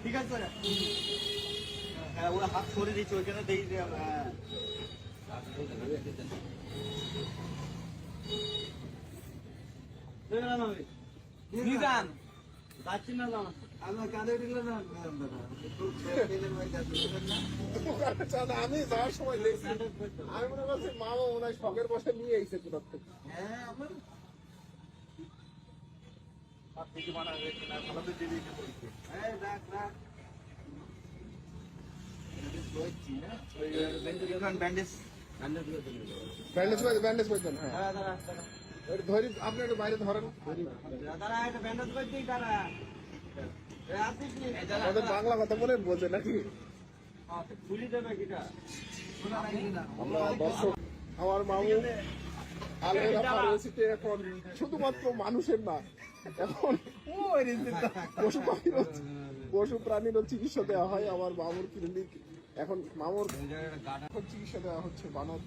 ঠিক আছে হ্যাঁ ওরা হাত সরে দিচ্ছে ওইখানে দেখি যে হ্যাঁ নিজান যাচ্ছি না আমার কাঁধে উঠল না আমি যাওয়ার সময় দেখছি আমি মনে করছি মামা মনে হয় শখের বসে নিয়ে এসেছে কোথাও থেকে। হ্যাঁ আমার আপনি কি মানা হয়েছে না ভালো তো দিদি হ্যাঁ রাখ রাখ ব্যান্ডেজ ব্যান্ডেজ করতেন হ্যাঁ হ্যাঁ দাঁড়া একটু ধরি আপনি একটু বাইরে ধরেন দাঁড়া একটা ব্যান্ডেজ করে দিই দাঁড়া আমাদের বাংলা কথা বলে বোঝে নাকি খুলি দেবে কিটা আমরা দর্শক আমার মামু আলহেরা ফার্মেসিতে এখন শুধুমাত্র মানুষের না এখন পশু প্রাণীরও চিকিৎসা দেওয়া হয় আমার মামুর ক্লিনিক এখন মামুর এখন চিকিৎসা দেওয়া হচ্ছে বানর